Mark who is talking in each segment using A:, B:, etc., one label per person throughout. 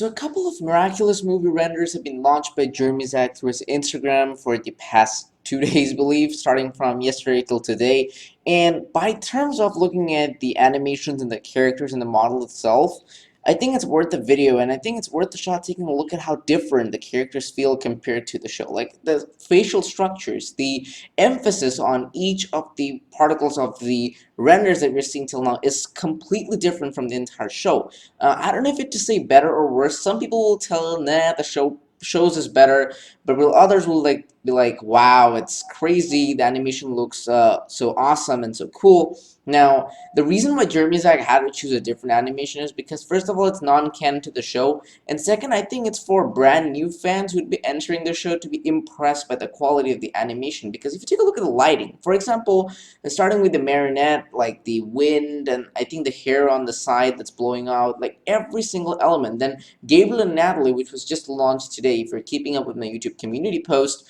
A: So a couple of Miraculous movie renders have been launched by Jeremy Zach through his Instagram for the past 2 days, believe, starting from yesterday till today. And by terms of looking at the animations and the characters and the model itself, I think it's worth the video, and I think it's worth the shot taking a look at how different the characters feel compared to the show. Like the facial structures, the emphasis on each of the particles of the renders that we're seeing till now is completely different from the entire show. I don't know if it to say better or worse. Some people will tell, nah, the shows is better, but will others will be like, wow, it's crazy. The animation looks so awesome and so cool. Now, the reason why Jeremy Zach had to choose a different animation is because first of all, it's non-canon to the show, and second, I think it's for brand new fans who'd be entering the show to be impressed by the quality of the animation. Because if you take a look at the lighting, for example, starting with the marionette, like the wind, and I think the hair on the side that's blowing out, like every single element. Then Gabriel and Natalie, which was just launched today, if you're keeping up with my YouTube community post,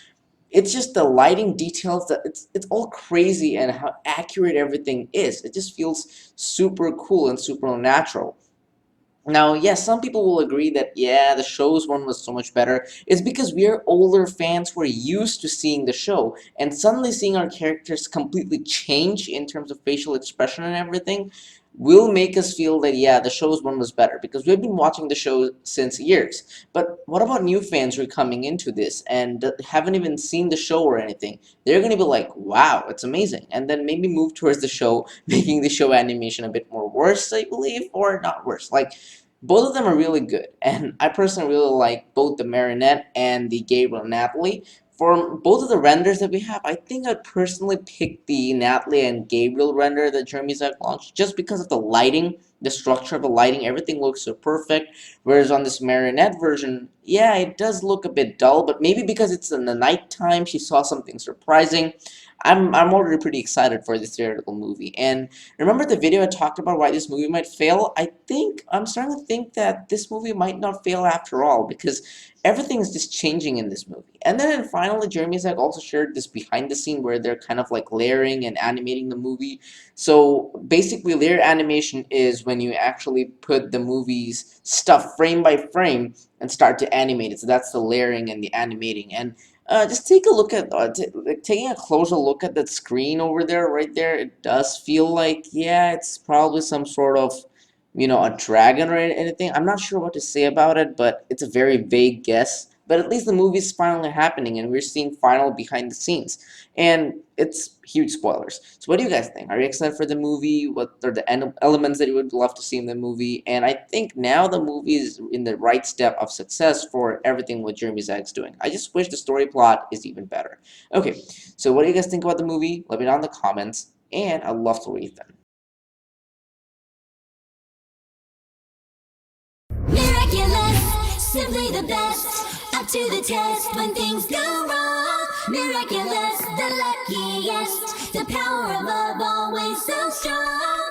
A: it's just the lighting details that it's all crazy and how accurate everything is. It just feels super cool and super natural. Now, yes, some people will agree that, yeah, the show's one was so much better. It's because we are older fans who are used to seeing the show, and suddenly seeing our characters completely change in terms of facial expression and everything will make us feel that, yeah, the show's one was better, because we've been watching the show since years. But what about new fans who are coming into this and haven't even seen the show or anything? They're going to be like, wow, it's amazing, and then maybe move towards the show, making the show animation a bit more worse, I believe, or not worse. Like, both of them are really good, and I personally really like both the Marinette and the Gabriel Natalie. For both of the renders that we have, I think I'd personally pick the Natalie and Gabriel render that Jeremy Zach launched just because of the lighting, the structure of the lighting, everything looks so perfect. Whereas on this Marinette version, yeah, it does look a bit dull, but maybe because it's in the nighttime, she saw something surprising. I'm already pretty excited for this theatrical movie. And remember the video I talked about why this movie might fail? I think I'm starting to think that this movie might not fail after all, because everything is just changing in this movie. And then finally, Jeremy Zach also shared this behind the scene where they're kind of like layering and animating the movie. So basically, layer animation is when you actually put the movie's stuff frame by frame and start to animate it. So that's the layering and the animating. And just take a look at like taking a closer look at that screen over there, right there. It does feel like, yeah, it's probably some sort of, a dragon or anything. I'm not sure what to say about it, but it's a very vague guess. But at least the movie's finally happening, and we're seeing final behind the scenes, and it's huge spoilers. So what do you guys think? Are you excited for the movie? What are the elements that you would love to see in the movie? And I think now the movie is in the right step of success for everything what Jeremy Zach's doing. I just wish the story plot is even better. Okay, so what do you guys think about the movie? Let me know in the comments, and I'd love to read them.
B: Miraculous, simply the best. Up to the test when things go wrong. Miraculous, the luckiest. The power of love always so strong.